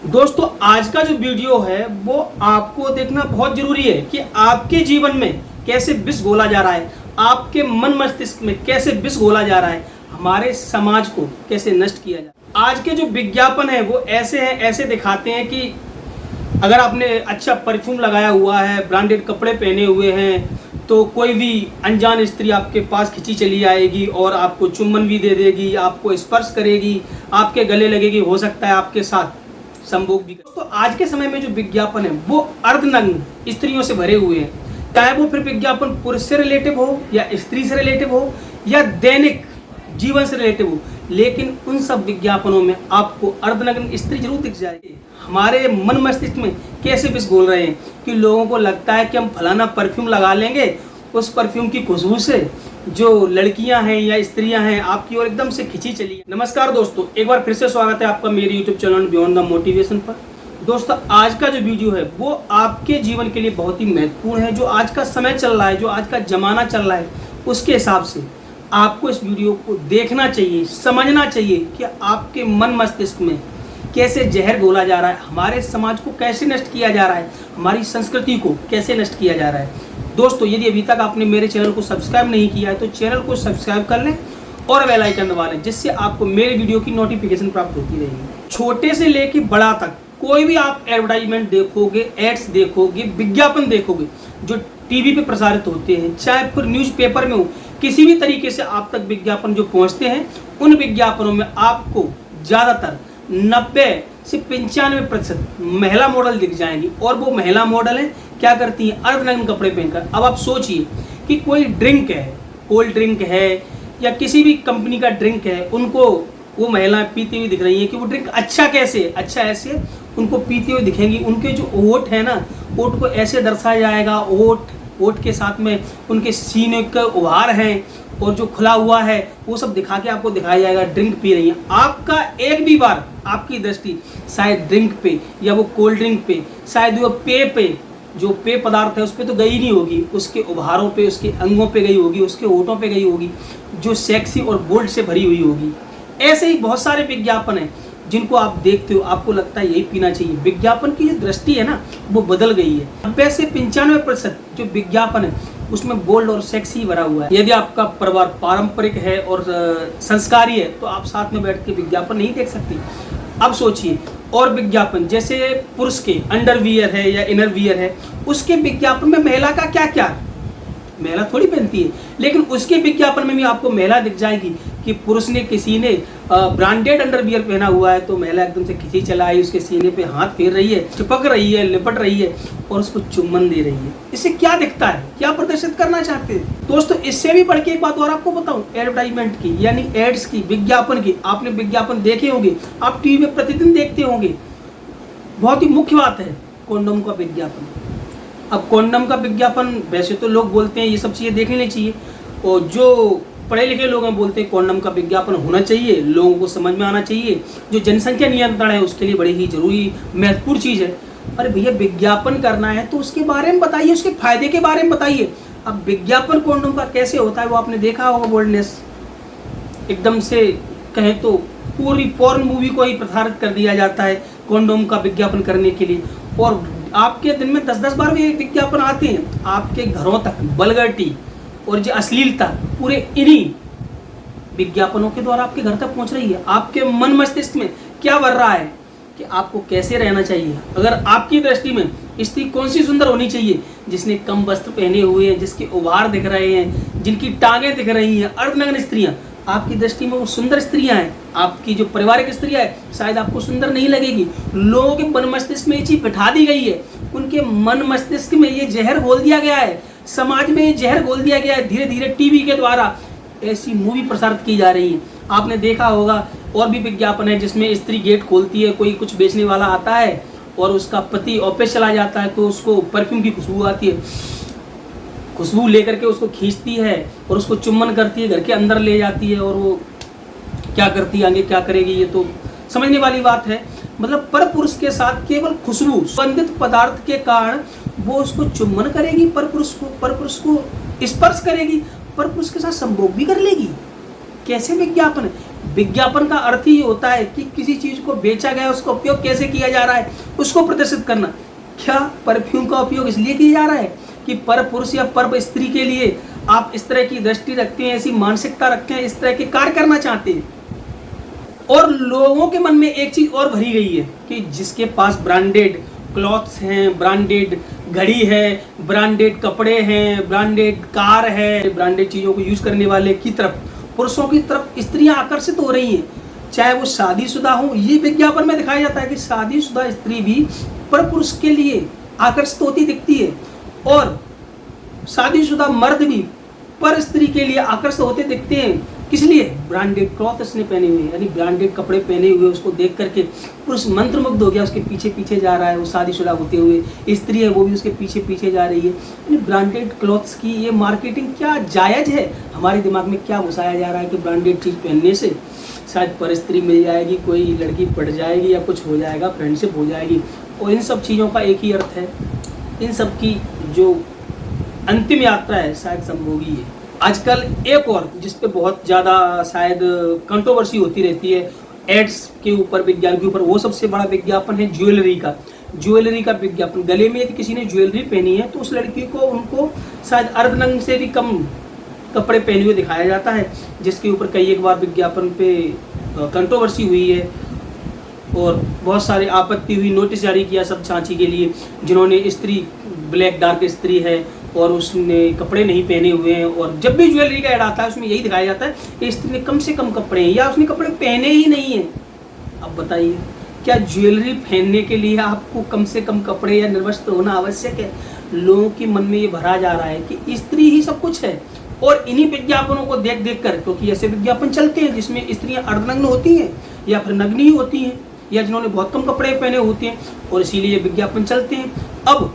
दोस्तों आज का जो वीडियो है वो आपको देखना बहुत जरूरी है कि आपके जीवन में कैसे विष घोला जा रहा है, आपके मन मस्तिष्क में कैसे विष घोला जा रहा है, हमारे समाज को कैसे नष्ट किया जाए। आज के जो विज्ञापन है वो ऐसे हैं, ऐसे दिखाते हैं कि अगर आपने अच्छा परफ्यूम लगाया हुआ है, ब्रांडेड कपड़े पहने हुए हैं, तो कोई भी अनजान स्त्री आपके पास खिंची चली आएगी और आपको चुम्बन भी दे देगी, आपको स्पर्श करेगी, आपके गले लगेगी, हो सकता है आपके साथ संभोग भी। तो आज के समय में जो विज्ञापन है वो अर्धनग्न स्त्रियों से भरे हुए हैं, चाहे वो फिर विज्ञापन पुरुष से रिलेटिव हो या स्त्री से रिलेटिव हो या दैनिक जीवन से रिलेटिव हो, लेकिन उन सब विज्ञापनों में आपको अर्धनग्न स्त्री जरूर दिख जाएगी। हमारे मन मस्तिष्क में कैसे विष घोल रहे हैं कि लोगों को लगता है कि हम फलाना परफ्यूम लगा लेंगे, उस परफ्यूम की खुशबू से जो लड़कियां हैं या स्त्रियां हैं आपकी ओर एकदम से खिंची चली। नमस्कार दोस्तों, एक बार फिर से स्वागत है आपका मेरे YouTube channel beyond the motivation पर। दोस्तों आज का जो वीडियो है वो आपके जीवन के लिए बहुत ही महत्वपूर्ण है। जो आज का समय चल रहा है, जो आज का जमाना चल रहा है, उसके हिसाब से आपको इस वीडियो को देखना चाहिए, समझना चाहिए कि आपके मन मस्तिष्क में कैसे जहर घोला जा रहा है, हमारे समाज को कैसे नष्ट किया जा रहा है, हमारी संस्कृति को कैसे नष्ट किया जा रहा है। दोस्तों यदि अभी तक आपने मेरे चैनल को सब्सक्राइब नहीं किया है तो चैनल को सब्सक्राइब कर लें और बेल आइकन दबा लें, जिससे आपको मेरे वीडियो की नोटिफिकेशन प्राप्त होती रहेगी। छोटे से लेके बड़ा तक कोई भी आप एडवर्टाइजमेंट देखोगे, एड्स देखोगे, विज्ञापन देखोगे जो टीवी पे प्रसारित होते हैं, चाहे फिर न्यूज़पेपर में हो, किसी भी तरीके से आप तक विज्ञापन जो पहुंचते हैं, उन विज्ञापनों में आपको ज़्यादातर 90 से 95% महिला मॉडल दिख जाएंगी। और वो महिला मॉडल है क्या करती हैं, अर्धनग्न कपड़े पहनकर। अब आप सोचिए कि कोई ड्रिंक है, कोल्ड ड्रिंक है या किसी भी कंपनी का ड्रिंक है, उनको वो महिलाएं पीती हुई दिख रही हैं कि वो ड्रिंक अच्छा कैसे, अच्छा ऐसे उनको पीती हुई दिखेंगी। उनके जो ओठ है ना, ओठ को ऐसे दर्शाया जाएगा, ओठ के साथ में उनके सीने के उभार हैं और जो खुला हुआ है वो सब दिखा के आपको दिखाया जाएगा ड्रिंक पी रही हैं। आपका एक भी बार आपकी दृष्टि शायद ड्रिंक पे या वो कोल्ड ड्रिंक पे, शायद वो पे जो पेय पदार्थ है उस पर तो गई नहीं होगी, उसके उभारों पे, उसके अंगों पे गई होगी, उसके होठों पे गई होगी, जो सेक्सी और बोल्ड से भरी हुई होगी। ऐसे ही बहुत सारे विज्ञापन हैं जिनको आप देखते हो, आपको लगता है यही पीना चाहिए। विज्ञापन की जो दृष्टि है ना वो बदल गई है। 90 से 95% जो विज्ञापन है उसमें बोल्ड और सेक्सी भरा हुआ है। यदि आपका परिवार पारंपरिक है और संस्कारी है तो आप साथ में बैठ के विज्ञापन नहीं देख सकते। अब सोचिए, और विज्ञापन जैसे पुरुष के अंडरवियर है या इनरवियर है, उसके विज्ञापन में महिला का क्या क्या, महिला थोड़ी पहनती है, लेकिन उसके विज्ञापन में भी आपको महिला दिख जाएगी कि पुरुष ने, किसी ने ब्रांडेड अंडरवियर पहना हुआ है तो महिला एकदम से खिंची चला आई, उसके सीने पे हाथ फेर रही है, चिपक रही है, लिपट रही है और उसको चुम्बन दे रही है। इससे क्या दिखता है, क्या प्रदर्शित करना चाहते हैं दोस्तों? इससे भी बढ़ के एक बात और आपको बताऊं, एडवर्टाइजमेंट की यानी एड्स की, विज्ञापन की। आपने विज्ञापन देखे होंगे, आप टीवी में प्रतिदिन देखते होंगे। बहुत ही मुख्य बात है कॉन्डोम का विज्ञापन। अब कॉन्डम का विज्ञापन वैसे तो लोग बोलते हैं ये सब चीज़ें देख लेनी चाहिए, और जो पढ़े लिखे लोग हैं बोलते हैं कॉन्डम का विज्ञापन होना चाहिए, लोगों को समझ में आना चाहिए। जो जनसंख्या नियंत्रण है उसके लिए बड़ी ही जरूरी महत्वपूर्ण चीज़ है। अरे भैया विज्ञापन करना है तो उसके बारे में बताइए, उसके फायदे के बारे में बताइए। अब विज्ञापन कॉन्डम का कैसे होता है वो आपने देखा होगा, बोल्डनेस एकदम से कहें तो पूरी पॉर्न मूवी को ही प्रसारित कर दिया जाता है कॉन्डोम का विज्ञापन करने के लिए। और आपके दिन में 10-10 बार भी विज्ञापन आते हैं आपके घरों तक। वल्गैरिटी और जो अश्लीलता पूरे इन्हीं विज्ञापनों के द्वारा आपके घर तक पहुंच रही है। आपके मन मस्तिष्क में क्या बढ़ रहा है कि आपको कैसे रहना चाहिए। अगर आपकी दृष्टि में स्त्री कौन सी सुंदर होनी चाहिए, जिसने कम वस्त्र पहने हुए हैं, जिसके उभार दिख रहे हैं, जिनकी टांगें दिख रही हैं, अर्धनग्न स्त्रियां आपकी दृष्टि में वो सुंदर स्त्रियां हैं। आपकी जो पारिवारिक स्त्रियां है शायद आपको सुंदर नहीं लगेगी। लोगों के मन मस्तिष्क में ये चीज बिठा दी गई है, उनके मन मस्तिष्क में ये जहर घोल दिया गया है, समाज में ये जहर घोल दिया गया है। धीरे धीरे टीवी के द्वारा ऐसी मूवी प्रसारित की जा रही है। आपने देखा होगा और भी विज्ञापन है जिसमें स्त्री गेट खोलती है, कोई कुछ बेचने वाला आता है और उसका पति ऑफिस चला जाता है तो उसको परफ्यूम की खुशबू आती है, खुशबू लेकर के उसको खींचती है और उसको चुम्बन करती है, घर के अंदर ले जाती है। और वो क्या करती है, आगे क्या करेगी, ये तो समझने वाली बात है। मतलब पर पुरुष के साथ केवल खुशबू, सुगंधित पदार्थ के कारण वो उसको चुम्बन करेगी, पर पुरुष को स्पर्श करेगी, पर पुरुष के साथ संभोग भी कर लेगी। कैसे विज्ञापन है? विज्ञापन का अर्थ ही होता है कि किसी चीज को बेचा गया, उसका उपयोग कैसे किया जा रहा है उसको प्रदर्शित करना। क्या परफ्यूम का उपयोग इसलिए किया जा रहा है कि पर पुरुष या पर स्त्री के लिए आप इस तरह की दृष्टि रखते हैं, ऐसी मानसिकता रखते हैं, इस तरह के कार्य करना चाहते हैं। और लोगों के मन में एक चीज और भरी गई है कि जिसके पास ब्रांडेड क्लॉथ्स हैं, ब्रांडेड घड़ी है, ब्रांडेड कपड़े हैं, ब्रांडेड कार है, ब्रांडेड चीजों को यूज करने वाले की तरफ, पुरुषों की तरफ स्त्रियां आकर्षित हो रही हैं, चाहे वो शादीशुदा हो। ये विज्ञापन में दिखाया जाता है कि शादीशुदा स्त्री भी पर पुरुष के लिए आकर्षित होती दिखती है और शादीशुदा मर्द भी पर स्त्री के लिए आकर्षित होते दिखते हैं। किस लिए? ब्रांडेड क्लॉथ उसने पहने हुए, यानी ब्रांडेड कपड़े पहने हुए उसको देख करके पुरुष मंत्रमुग्ध हो गया, उसके पीछे पीछे जा रहा है। वो शादीशुदा होते हुए स्त्री है, वो भी उसके पीछे पीछे जा रही है। यानी ब्रांडेड क्लॉथ्स की ये मार्केटिंग क्या जायज़ है? हमारे दिमाग में क्या घुसाया जा रहा है कि ब्रांडेड चीज़ पहनने से शायद पर स्त्री मिल जाएगी, कोई लड़की पड़ जाएगी या कुछ हो जाएगा, फ्रेंडशिप हो जाएगी। और इन सब चीज़ों का एक ही अर्थ है, इन सब की जो अंतिम यात्रा है शायद संभोगी है। आजकल एक और जिस पे बहुत ज़्यादा शायद कंट्रोवर्सी होती रहती है एड्स के ऊपर, विज्ञापन के ऊपर, वो सबसे बड़ा विज्ञापन है ज्वेलरी का। ज्वेलरी का विज्ञापन, गले में यदि किसी ने ज्वेलरी पहनी है तो उस लड़की को उनको शायद अर्धनग्न से भी कम कपड़े पहने हुए दिखाया जाता है, जिसके ऊपर कई एक बार विज्ञापन पे कंट्रोवर्सी हुई है और बहुत सारी आपत्ति हुई, नोटिस जारी किया सब छांची के लिए। जिन्होंने स्त्री ब्लैक डार्क स्त्री है और उसने कपड़े नहीं पहने हुए हैं, और जब भी ज्वेलरी का ऐड आता है उसमें यही दिखाया जाता है कि स्त्री ने कम से कम कपड़े हैं या उसने कपड़े पहने ही नहीं हैं। अब बताइए, क्या ज्वेलरी पहनने के लिए आपको कम से कम कपड़े या निर्वस्त्र होना आवश्यक है? लोगों के मन में ये भरा जा रहा है कि स्त्री ही सब कुछ है। और इन्हीं विज्ञापनों को देख देख कर, क्योंकि ऐसे विज्ञापन चलते हैं जिसमें स्त्रियां अर्धनग्न होती हैं या फिर नग्न ही होती हैं या जिन्होंने बहुत कम कपड़े पहने होते हैं, और इसीलिए विज्ञापन चलते हैं। अब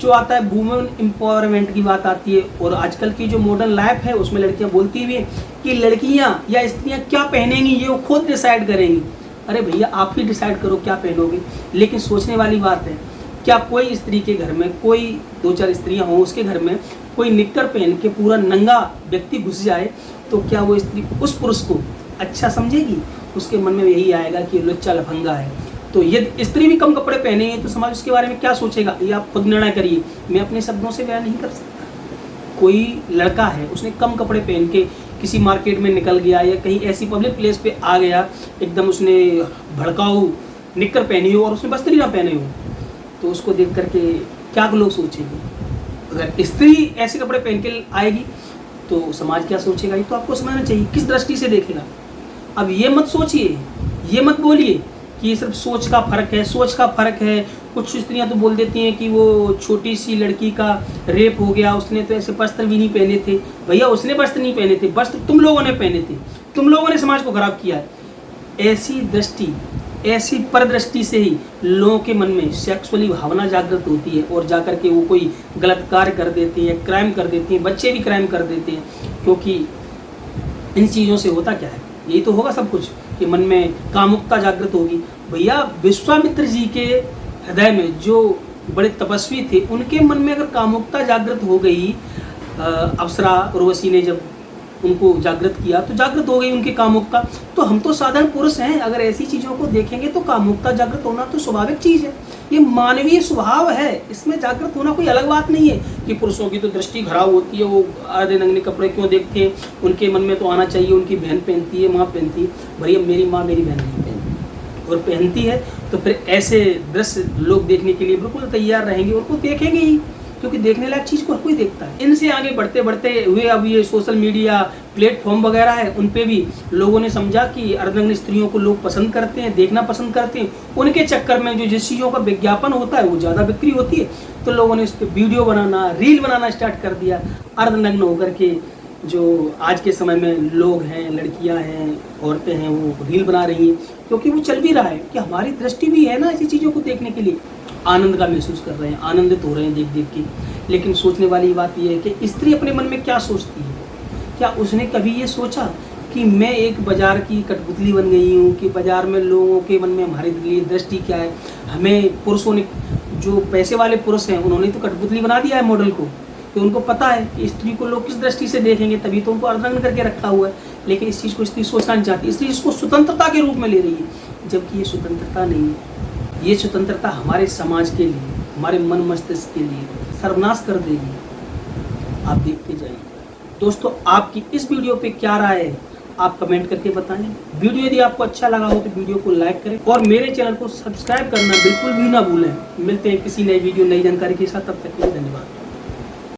जो आता है वुमेन एम्पावरमेंट की बात आती है, और आजकल की जो मॉडर्न लाइफ है उसमें लड़कियां बोलती भी हैं कि लड़कियां या स्त्रियां क्या पहनेंगी ये वो खुद डिसाइड करेंगी। अरे भैया, आप ही डिसाइड करो क्या पहनोगे। लेकिन सोचने वाली बात है, क्या कोई स्त्री के घर में, कोई 2-4 स्त्रियां हों, उसके घर में कोई निक्कर पहन के पूरा नंगा व्यक्ति घुस जाए तो क्या वो स्त्री उस पुरुष को अच्छा समझेगी? उसके मन में यही आएगा कि लुच्चा लफंगा है। तो यदि स्त्री भी कम कपड़े पहनेंगे तो समाज उसके बारे में क्या सोचेगा, ये आप खुद निर्णय करिए, मैं अपने शब्दों से बयान नहीं कर सकता। कोई लड़का है, उसने कम कपड़े पहन के किसी मार्केट में निकल गया या कहीं ऐसी पब्लिक प्लेस पे आ गया, एकदम उसने भड़काऊ निक्कर पहनी हो और उसने बस्त्री ना पहने हो, तो उसको देख करके क्या लोग सोचेंगे? अगर स्त्री ऐसे कपड़े पहन के आएगी तो समाज क्या सोचेगा? ये तो आपको समझना चाहिए, किस दृष्टि से देखेगा। अब ये मत सोचिए, ये मत बोलिए कि ये सिर्फ सोच का फर्क है, सोच का फर्क है। कुछ स्त्रियां तो बोल देती हैं कि वो छोटी सी लड़की का रेप हो गया, उसने तो ऐसे वस्त्र भी नहीं पहने थे। भैया, उसने वस्त्र नहीं पहने थे, वस्त्र तुम लोगों ने पहने थे, तुम लोगों ने समाज को खराब किया है। ऐसी दृष्टि, ऐसी परदृष्टि से ही लोगों के मन में सेक्सुअली भावना जागृत होती है और जाकर के वो कोई गलत कार्य कर देते हैं, क्राइम कर देते हैं, बच्चे भी क्राइम कर देते हैं। क्योंकि इन चीज़ों से होता क्या है, यही तो होगा सब कुछ कि मन में कामुकता जागृत होगी। भैया, विश्वामित्र जी के हृदय में जो बड़े तपस्वी थे, उनके मन में अगर कामुकता जागृत हो गई, अप्सरा उर्वशी ने जब उनको जागृत किया तो जागृत हो गई उनकी कामुकता। तो हम तो साधारण पुरुष हैं, अगर ऐसी चीज़ों को देखेंगे तो कामुकता जागृत होना तो स्वाभाविक चीज़ है, ये मानवीय स्वभाव है, इसमें जागृत होना कोई अलग बात नहीं है। कि पुरुषों की तो दृष्टि खराब होती है, वो आधे नंगे कपड़े क्यों देखते हैं, उनके मन में तो आना चाहिए उनकी बहन पहनती है, माँ पहनती है। भैया, मेरी माँ मेरी बहन नहीं पहनती और पहनती है तो फिर ऐसे दृश्य लोग देखने के लिए बिल्कुल तैयार रहेंगे, उनको देखेंगे ही, क्योंकि देखने लायक चीज़ को हर कोई देखता है। इनसे आगे बढ़ते बढ़ते हुए अब ये सोशल मीडिया प्लेटफॉर्म वगैरह है, उन पे भी लोगों ने समझा कि अर्धनग्न स्त्रियों को लोग पसंद करते हैं, देखना पसंद करते हैं। उनके चक्कर में जो जिस चीज़ों का विज्ञापन होता है वो ज़्यादा बिक्री होती है, तो लोगों ने उस पर वीडियो बनाना, रील बनाना स्टार्ट कर दिया। अर्धनग्न होकर के जो आज के समय में लोग हैं, लड़कियां हैं, औरतें हैं, वो रील बना रही हैं, क्योंकि वो चल भी रहा है कि हमारी दृष्टि भी है ना ऐसी चीज़ों को देखने के लिए। आनंद का महसूस कर रहे हैं, आनंदित हो रहे हैं देख देख के। लेकिन सोचने वाली बात यह है कि स्त्री अपने मन में क्या सोचती है? क्या उसने कभी ये सोचा कि मैं एक बाजार की कठपुतली बन गई हूँ, कि बाजार में लोगों के मन में हमारे लिए दृष्टि क्या है? हमें पुरुषों ने, जो पैसे वाले पुरुष हैं, उन्होंने तो कठपुतली बना दिया है मॉडल को, तो उनको पता है कि स्त्री को लोग किस दृष्टि से देखेंगे, तभी तो उनको अर्धनग्न करके रखा हुआ है। लेकिन इस चीज़ को स्त्री सोचना नहीं चाहती, इसलिए इसको स्वतंत्रता के रूप में ले रही है, जबकि ये स्वतंत्रता नहीं है। ये स्वतंत्रता हमारे समाज के लिए, हमारे मन मस्तिष्क के लिए सर्वनाश कर देगी। आप देखते जाइए। दोस्तों, आपकी इस वीडियो पे क्या राय है, आप कमेंट करके बताएं। वीडियो यदि आपको अच्छा लगा हो तो वीडियो को लाइक करें और मेरे चैनल को सब्सक्राइब करना बिल्कुल भी ना भूलें। मिलते हैं किसी नई वीडियो, नई जानकारी के साथ, तब तक के लिए धन्यवाद।